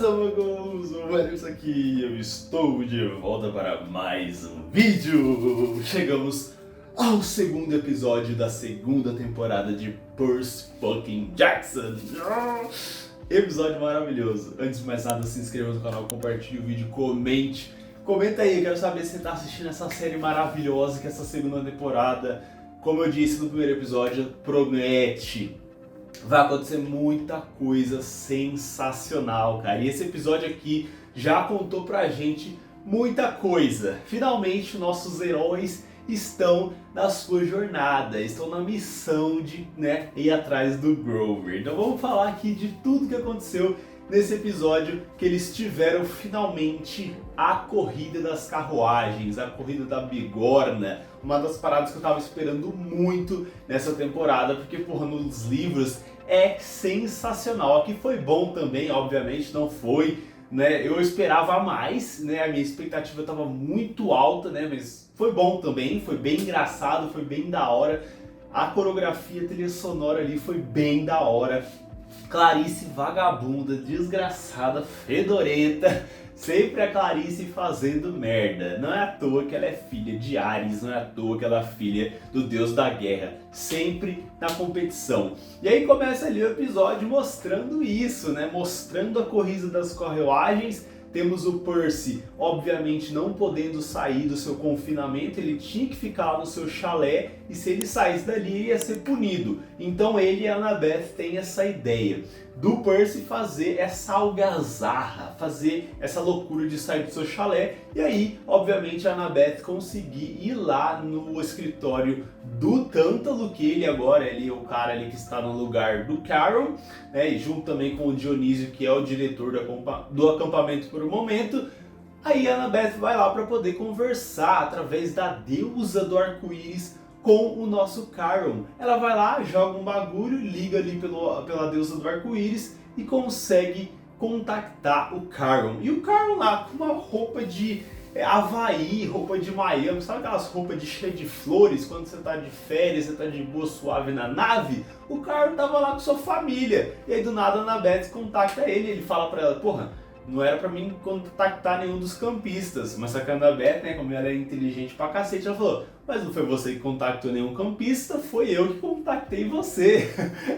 amigos, o Marcos aqui, eu estou de volta para mais um vídeo. Chegamos ao segundo episódio da segunda temporada de Percy fucking Jackson. Episódio maravilhoso. Antes de mais nada, se inscreva no canal, compartilhe o vídeo, comente. Comenta aí, quero saber se você está assistindo essa série maravilhosa que é essa segunda temporada, como eu disse no primeiro episódio, promete. Vai acontecer muita coisa sensacional, cara. E esse episódio aqui já contou pra gente muita coisa. Finalmente, nossos heróis estão na sua jornada, estão na missão de ir atrás do Grover. Então vamos falar aqui de tudo que aconteceu nesse episódio, que eles tiveram finalmente a corrida das carruagens, a corrida da bigorna, uma das paradas que eu tava esperando muito nessa temporada, porque porra, nos livros é sensacional. Aqui foi bom também, obviamente, não foi, eu esperava mais, a minha expectativa tava muito alta, mas foi bom também, foi bem engraçado, foi bem da hora, a coreografia, a trilha sonora ali foi bem da hora. Clarice vagabunda, desgraçada, fedorenta, sempre a Clarice fazendo merda. Não é à toa que ela é filha de Ares, não é à toa que ela é filha do deus da guerra, sempre na competição. E aí começa ali o episódio mostrando isso, mostrando a corrida das carruagens. Temos o Percy, obviamente, não podendo sair do seu confinamento, ele tinha que ficar lá no seu chalé, e se ele saísse dali, ele ia ser punido. Então ele e a Annabeth têm essa ideia do Percy fazer essa algazarra, fazer essa loucura de sair do seu chalé, e aí, obviamente, a Annabeth conseguir ir lá no escritório do Tântalo, que ele agora é o cara ali que está no lugar do Carol, e junto também com o Dionísio, que é o diretor do acampamento por um momento. Aí a Annabeth vai lá para poder conversar através da deusa do arco-íris com o nosso Carol. Ela vai lá, joga um bagulho, liga ali pela deusa do arco-íris e consegue contactar o Carol. E o Carol lá com uma roupa de Havaí, roupa de Miami, sabe aquelas roupas cheia de flores, quando você tá de férias, você tá de boa suave na nave? O Carol tava lá com sua família. E aí do nada a Annabeth contacta ele fala pra ela, porra, não era pra mim contactar nenhum dos campistas. Mas só que a Annabeth, como ela é inteligente pra cacete, ela falou, mas não foi você que contactou nenhum campista, foi eu que contactei você.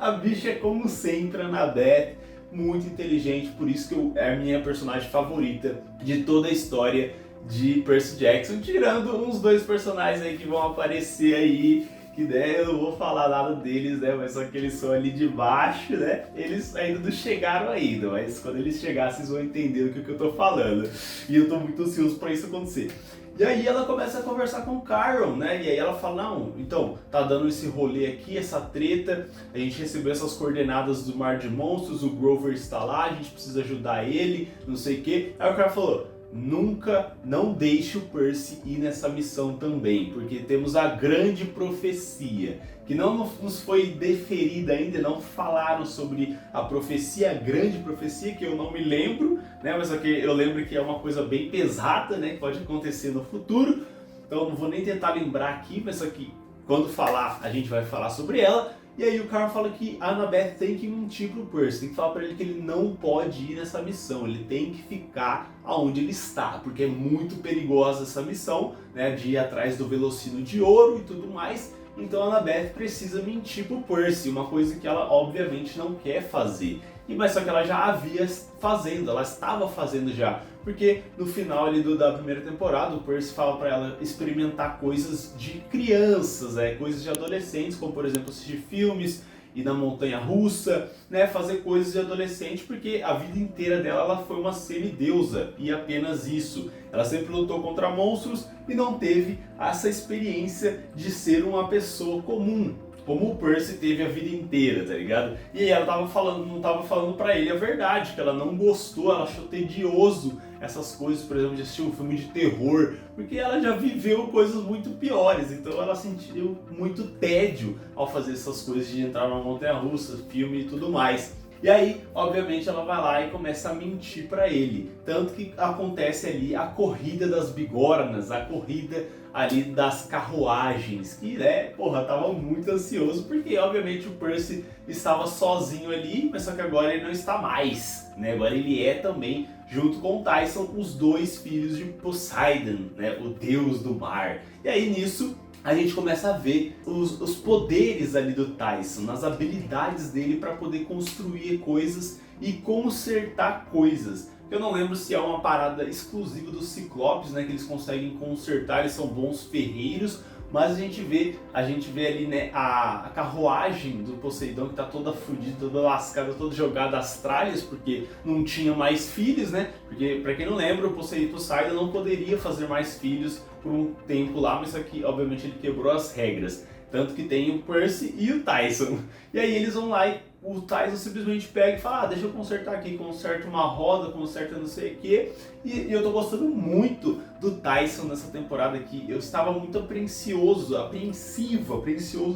A bicha é como sempre, a Annabeth, muito inteligente, por isso que é a minha personagem favorita de toda a história de Percy Jackson, tirando uns dois personagens aí que vão aparecer aí, que eu não vou falar nada deles, mas só que eles são ali de baixo, eles ainda não chegaram ainda, mas quando eles chegarem vocês vão entender o que eu tô falando, e eu tô muito ansioso pra isso acontecer. E aí ela começa a conversar com o Carol, e aí ela fala, não, então, tá dando esse rolê aqui, essa treta, a gente recebeu essas coordenadas do Mar de Monstros, o Grover está lá, a gente precisa ajudar ele, não sei o que. Aí o cara falou, não deixe o Percy ir nessa missão também, porque temos a grande profecia, que não nos foi deferida ainda, não falaram sobre a profecia, a grande profecia, que eu não me lembro, mas só que eu lembro que é uma coisa bem pesada, que pode acontecer no futuro, então não vou nem tentar lembrar aqui, mas só que quando falar, a gente vai falar sobre ela. E aí o cara fala que a Annabeth tem que mentir pro Percy, tem que falar pra ele que ele não pode ir nessa missão, ele tem que ficar aonde ele está, porque é muito perigosa essa missão, de ir atrás do Velocino de Ouro e tudo mais. Então a Annabeth precisa mentir pro Percy, uma coisa que ela obviamente não quer fazer. Mas só que ela já havia fazendo, ela estava fazendo já. Porque no final ali da primeira temporada, o Percy fala pra ela experimentar coisas de crianças, coisas de adolescentes, como por exemplo assistir filmes, ir na montanha-russa, fazer coisas de adolescente, porque a vida inteira dela ela foi uma semideusa, e apenas isso. Ela sempre lutou contra monstros e não teve essa experiência de ser uma pessoa comum, como o Percy teve a vida inteira, tá ligado? E aí ela não tava falando pra ele a verdade, que ela não gostou, ela achou tedioso essas coisas, por exemplo, de assistir um filme de terror, porque ela já viveu coisas muito piores, então ela sentiu muito tédio ao fazer essas coisas de entrar numa montanha-russa, filme e tudo mais. E aí, obviamente, ela vai lá e começa a mentir pra ele. Tanto que acontece ali a corrida das bigornas, a corrida ali das carruagens, que, né, porra, tava muito ansioso, porque obviamente o Percy estava sozinho ali, mas só que agora ele não está mais, né, agora ele é também, junto com o Tyson, os dois filhos de Poseidon, né, o deus do mar. E aí nisso, a gente começa a ver os poderes ali do Tyson, as habilidades dele para poder construir coisas e consertar coisas. Eu não lembro se é uma parada exclusiva dos Ciclopes, né, que eles conseguem consertar, eles são bons ferreiros, mas a gente vê ali, né, a carruagem do Poseidon que tá toda fodida, toda lascada, toda jogada às tralhas, porque não tinha mais filhos, né? Porque, pra quem não lembra, o Poseidon não poderia fazer mais filhos por um tempo lá, mas aqui, obviamente, ele quebrou as regras. Tanto que tem o Percy e o Tyson. E aí eles vão lá e o Tyson simplesmente pega e fala, deixa eu consertar aqui, conserta uma roda, conserta não sei o que. E eu tô gostando muito do Tyson nessa temporada aqui. Eu estava muito apreensioso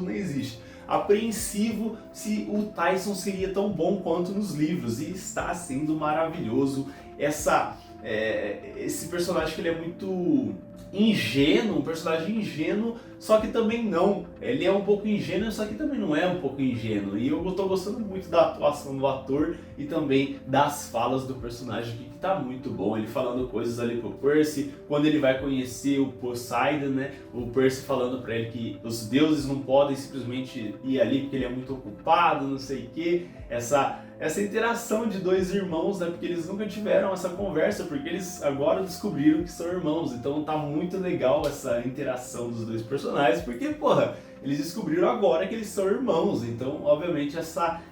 nem existe. Apreensivo se o Tyson seria tão bom quanto nos livros. E está sendo maravilhoso esse personagem que ele é muito ingênuo, um personagem ingênuo, só que também não. Ele é um pouco ingênuo, só que também não é um pouco ingênuo. E eu tô gostando muito da atuação do ator e também das falas do personagem que tá muito bom. Ele falando coisas ali pro Percy, quando ele vai conhecer o Poseidon, né? O Percy falando pra ele que os deuses não podem simplesmente ir ali porque ele é muito ocupado, não sei o que. Essa interação de dois irmãos, né? Porque eles nunca tiveram essa conversa, porque eles agora descobriram que são irmãos. Então tá muito legal essa interação dos dois personagens, porque, porra, eles descobriram agora que eles são irmãos. Então, obviamente,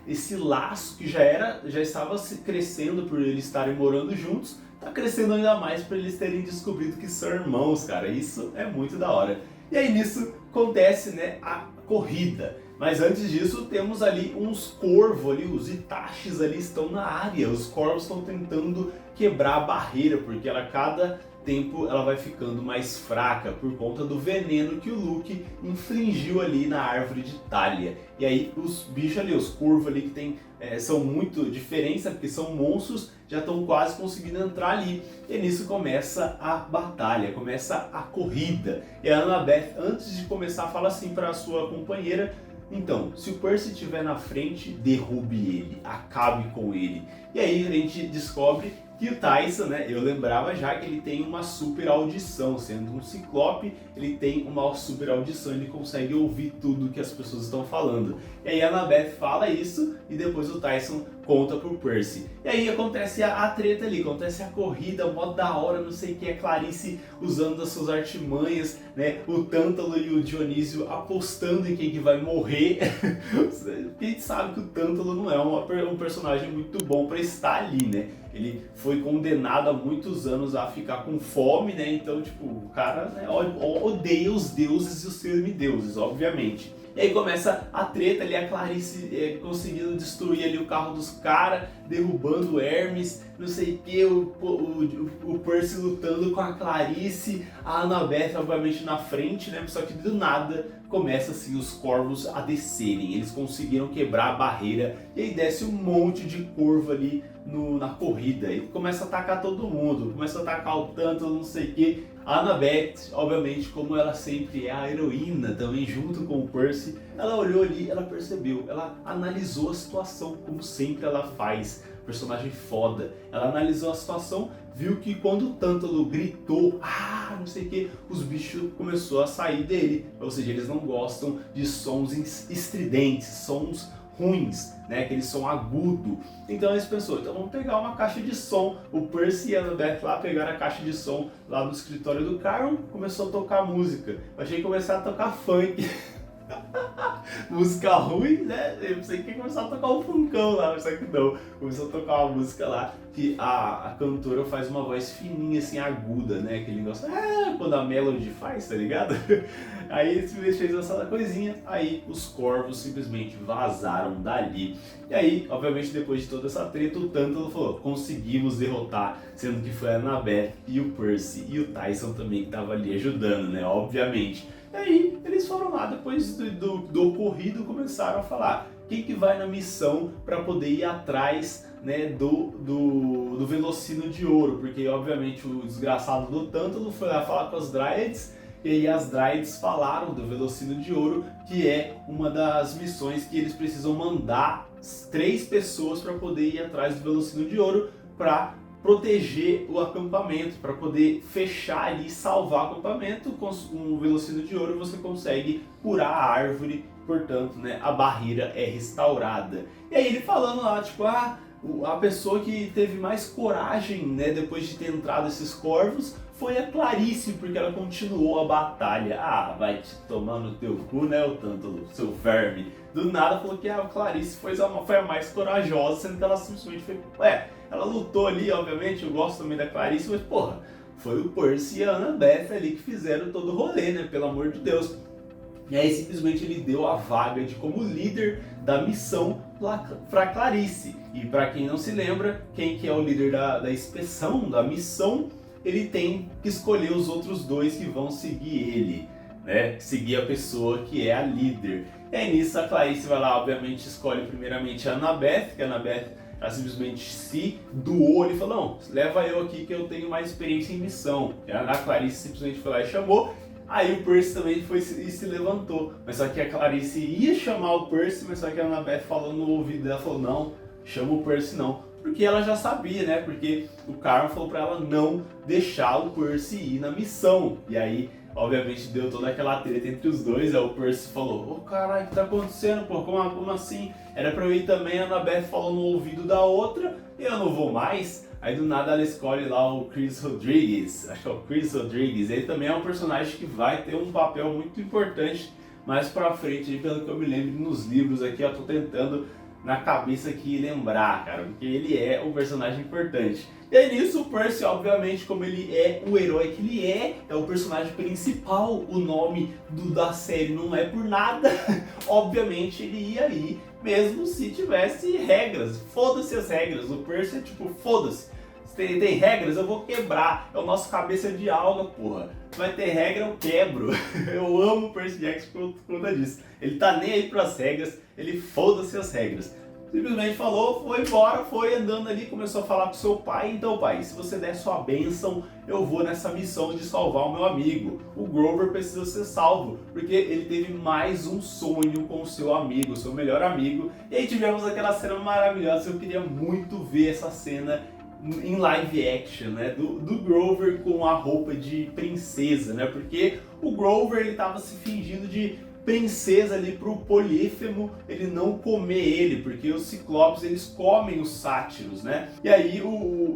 esse laço que já estava se crescendo por eles estarem morando juntos, tá crescendo ainda mais por eles terem descobrido que são irmãos, cara. Isso é muito da hora. E aí nisso acontece, né, a corrida. Mas antes disso, temos ali uns corvos ali, os Itachis ali estão na área. Os corvos estão tentando quebrar a barreira, porque cada tempo ela vai ficando mais fraca por conta do veneno que o Luke infligiu ali na árvore de Thalia. E aí os bichos ali, os corvos ali que são muito diferentes, porque são monstros, já estão quase conseguindo entrar ali. E nisso começa a batalha, começa a corrida. E a Annabeth, antes de começar, fala assim para a sua companheira: então, se o Percy estiver na frente, derrube ele, acabe com ele. E aí a gente descobre que o Tyson, né, eu lembrava já que ele tem uma super audição, sendo um ciclope, ele tem uma super audição, ele consegue ouvir tudo que as pessoas estão falando. E aí a Annabeth fala isso e depois o Tyson conta pro Percy. E aí acontece a treta ali, acontece a corrida, mó da hora, não sei o que, a Clarice usando as suas artimanhas, né, o Tântalo e o Dionísio apostando em quem que vai morrer. A gente sabe que o Tântalo não é um personagem muito bom para estar ali, né? Ele foi condenado há muitos anos a ficar com fome, né? Então, tipo, o cara, né, odeia os deuses e os semideuses, obviamente. E aí começa a treta ali, a Clarice conseguindo destruir ali o carro dos caras, derrubando o Hermes, não sei o que, o Percy lutando com a Clarice, a Annabeth obviamente na frente, né? Só que do nada começa assim os corvos a descerem, eles conseguiram quebrar a barreira e aí desce um monte de corvo ali na corrida e começa a atacar todo mundo, começa a atacar o tanto, não sei o que. A Annabeth, obviamente, como ela sempre é a heroína também junto com o Percy, ela olhou ali, ela percebeu, ela analisou a situação como sempre ela faz, personagem foda. Ela analisou a situação, viu que quando o Tântalo gritou, não sei o que, os bichos começou a sair dele, ou seja, eles não gostam de sons estridentes, sons ruins, né? Aquele som agudo. Então eles pensou, então vamos pegar uma caixa de som. O Percy e a Annabeth lá pegaram a caixa de som lá no escritório do Carl, começou a tocar música. Eu achei que começar a tocar funk. Música ruim, né? Eu pensei que ia começar a tocar um funkão lá, mas só que não. Começou a tocar uma música lá que a cantora faz uma voz fininha, assim, aguda, né? Aquele negócio, quando a Melody faz, tá ligado? Aí ele fez essa coisinha, aí os corvos simplesmente vazaram dali. E aí, obviamente, depois de toda essa treta, o Tântalo falou, conseguimos derrotar, sendo que foi a Annabeth e o Percy e o Tyson também que tava ali ajudando, né? Obviamente. E aí eles foram lá, depois do ocorrido, começaram a falar, quem que vai na missão para poder ir atrás, né, do Velocino de Ouro, porque obviamente o desgraçado do Tântalo foi lá falar com as Dryades, e aí as Dryades falaram do Velocino de Ouro, que é uma das missões que eles precisam mandar 3 pessoas para poder ir atrás do Velocino de Ouro para proteger o acampamento, para poder fechar ali e salvar o acampamento. Com um Velocino de Ouro você consegue curar a árvore, portanto, né, a barreira é restaurada. E aí ele falando lá, tipo, a pessoa que teve mais coragem, né, depois de ter entrado esses corvos foi a Clarice, porque ela continuou a batalha. Vai te tomar no teu cu, né, o Tântalo, seu verme. Do nada falou que a Clarice foi a mais corajosa, sendo que ela simplesmente foi... ela lutou ali, obviamente, eu gosto também da Clarice, mas porra, foi o Percy e a Annabeth ali que fizeram todo o rolê, né, pelo amor de Deus. E aí simplesmente ele deu a vaga de como líder da missão para Clarice. E para quem não se lembra, quem que é o líder da inspeção, da missão, ele tem que escolher os outros 2 que vão seguir ele, né? Seguir a pessoa que é a líder. E aí nisso a Clarice vai lá, obviamente, escolhe primeiramente a Annabeth, que a Annabeth ela simplesmente se doou e falou, não, leva eu aqui que eu tenho mais experiência em missão. E a Clarice simplesmente foi lá e chamou. Aí o Percy também foi e se levantou. Mas só que a Clarice ia chamar o Percy, mas só que a Annabeth falou no ouvido dela, falou, não, chama o Percy não. Porque ela já sabia, né? Porque o Carmen falou pra ela não deixar o Percy ir na missão. E aí, obviamente, deu toda aquela treta entre os dois. Aí o Percy falou, caralho, o que tá acontecendo, pô? Como assim? Era pra eu ir também, a Annabeth falou no ouvido da outra, e eu não vou mais. Aí do nada ela escolhe lá o Chris Rodrigues, acho que é o Chris Rodrigues. Ele também é um personagem que vai ter um papel muito importante mais pra frente, pelo que eu me lembro nos livros aqui, eu tô tentando na cabeça aqui lembrar, cara, porque ele é um personagem importante. E aí nisso o Percy, obviamente, como ele é o herói que ele é o personagem principal, o nome da série não é por nada, obviamente ele ia ir, mesmo se tivesse regras, foda-se as regras, o Percy é tipo, foda-se. Tem regras, eu vou quebrar. É o nosso cabeça de alga, porra. Vai ter regra, eu quebro. Eu amo o Percy Jackson por conta disso. Ele tá nem aí pras regras, ele foda-se as regras. Simplesmente falou, foi embora, foi andando ali, começou a falar com seu pai. Então, pai, se você der sua bênção, eu vou nessa missão de salvar o meu amigo. O Grover precisa ser salvo, porque ele teve mais um sonho com o seu amigo, seu melhor amigo. E aí tivemos aquela cena maravilhosa, eu queria muito ver essa cena em live action, né, do Grover com a roupa de princesa, né, porque o Grover ele tava se fingindo de princesa ali pro Polífemo ele não comer ele, porque os Ciclopes eles comem os sátiros, né, e aí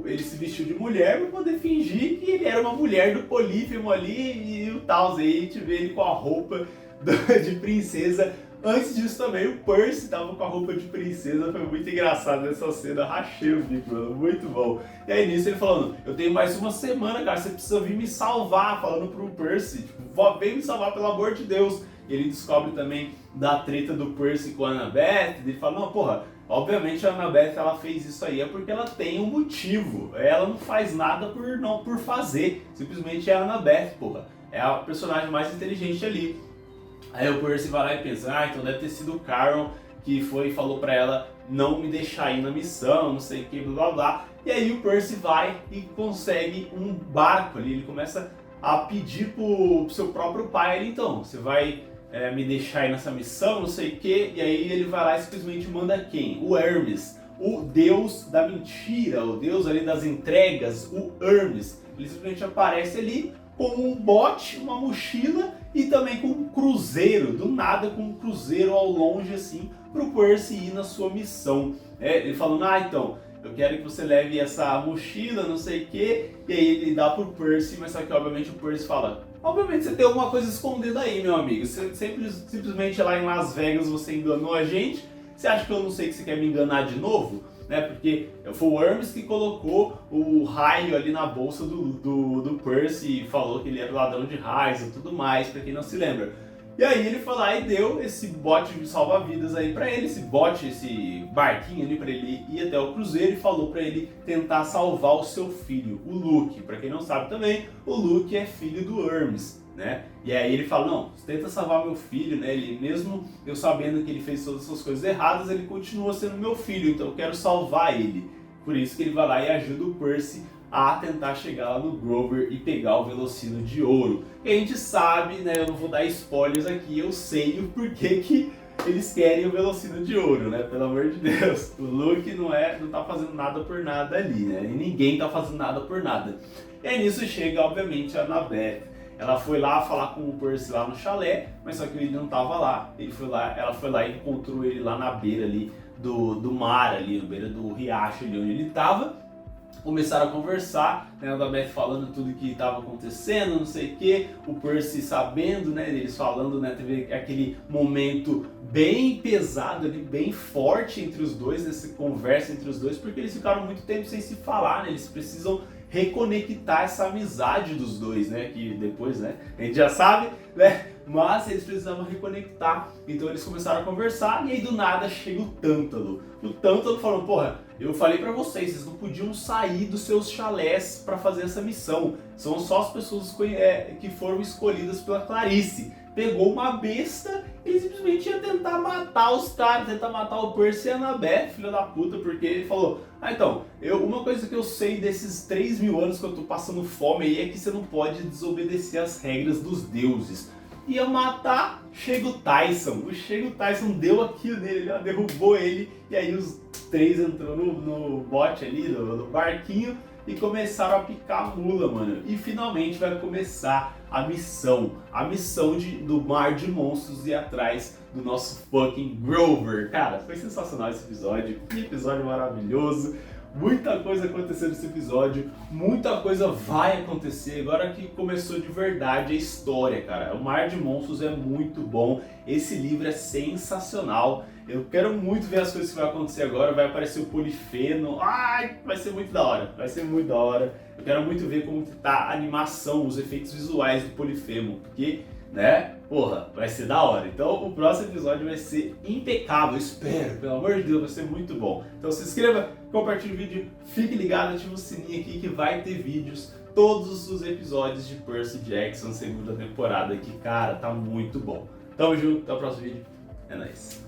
ele se vestiu de mulher para poder fingir que ele era uma mulher do Polífemo ali e o tal, aí a gente vê ele com a roupa de princesa. Antes disso também, o Percy tava com a roupa de princesa, foi muito engraçado essa cena, rachei o bico, mano, muito bom. E aí nisso ele falando, eu tenho mais uma semana, cara, você precisa vir me salvar, falando pro Percy, tipo, vem me salvar pelo amor de Deus. E ele descobre também da treta do Percy com a Annabeth, ele fala, não, porra, obviamente a Annabeth ela fez isso aí é porque ela tem um motivo, ela não faz nada por fazer, simplesmente é a Annabeth, porra, é a personagem mais inteligente ali. Aí o Percy vai lá e pensa, então deve ter sido o Caron que foi e falou pra ela não me deixar ir na missão, não sei o que, blá blá blá. E aí o Percy vai e consegue um barco ali, ele começa a pedir pro seu próprio pai, então, você vai me deixar ir nessa missão, não sei o que, e aí ele vai lá e simplesmente manda quem? O Hermes, o deus da mentira, o deus ali das entregas, o Hermes. Ele simplesmente aparece ali com um bote, uma mochila e também com um cruzeiro, do nada com um cruzeiro ao longe assim, pro Percy ir na sua missão. Ele falando, então, eu quero que você leve essa mochila, não sei o que, e aí ele dá pro Percy, mas só que obviamente o Percy fala, obviamente você tem alguma coisa escondida aí, meu amigo, você simplesmente lá em Las Vegas você enganou a gente, você acha que eu não sei que você quer me enganar de novo? Né, porque foi o Hermes que colocou o raio ali na bolsa do Percy e falou que ele era ladrão de raios e tudo mais, pra quem não se lembra. E aí ele foi lá e deu esse bote de salva-vidas aí pra ele, esse barquinho ali pra ele ir até o cruzeiro e falou pra ele tentar salvar o seu filho, o Luke. Pra quem não sabe também, o Luke é filho do Hermes. né? E aí ele fala, não, você tenta salvar meu filho, né? Ele, mesmo eu sabendo que ele fez todas essas coisas erradas, ele continua sendo meu filho, então eu quero salvar ele. Por isso que ele vai lá e ajuda o Percy a tentar chegar lá no Grover e pegar o Velocino de Ouro. E a gente sabe, né, eu não vou dar spoilers aqui, eu sei o porquê que eles querem o Velocino de Ouro, né? Pelo amor de Deus. O Luke não tá fazendo nada por nada ali, né? E ninguém tá fazendo nada por nada. E aí nisso chega, obviamente, a Annabeth. Ela foi lá falar com o Percy lá no chalé, mas só que ele não tava lá. Ela foi lá e encontrou ele lá na beira ali do mar, ali, na beira do riacho ali onde ele tava. Começaram a conversar, né, a Annabeth falando tudo que estava acontecendo, não sei o que, o Percy sabendo, né, eles falando, né, teve aquele momento bem pesado ali, bem forte entre os dois, nessa conversa entre os dois, porque eles ficaram muito tempo sem se falar, né, eles precisam reconectar essa amizade dos dois, né, que depois, né, a gente já sabe, né, mas eles precisavam reconectar, então eles começaram a conversar e aí do nada chega o Tântalo. O Tântalo falou, porra, eu falei pra vocês não podiam sair dos seus chalés pra fazer essa missão, são só as pessoas que foram escolhidas pela Clarice. Pegou uma besta e simplesmente ia tentar matar os caras, tentar matar o Percy e a Annabeth, filho da puta, porque ele falou, então, uma coisa que eu sei desses 3.000 anos que eu tô passando fome aí é que você não pode desobedecer as regras dos deuses. Ia matar, chega o Tyson. O Tyson deu aquilo nele, ó, derrubou ele, e aí os três entrou no bote ali, no barquinho, e começaram a picar a mula, mano. E finalmente vai começar a missão do Mar de Monstros ir atrás do nosso fucking Grover. Cara, foi sensacional esse episódio, que episódio maravilhoso. Muita coisa aconteceu nesse episódio, muita coisa vai acontecer agora que começou de verdade a história, cara. O Mar de Monstros é muito bom, esse livro é sensacional. Eu quero muito ver as coisas que vai acontecer agora, vai aparecer o Polifeno, ai, vai ser muito da hora, vai ser muito da hora. Eu quero muito ver como tá a animação, os efeitos visuais do Polifemo, porque, né, porra, vai ser da hora. Então o próximo episódio vai ser impecável, eu espero, pelo amor de Deus, vai ser muito bom. Então se inscreva, compartilhe o vídeo, fique ligado, ative o sininho aqui que vai ter vídeos, todos os episódios de Percy Jackson, segunda temporada, que cara, tá muito bom. Tamo junto, até o próximo vídeo, é nóis.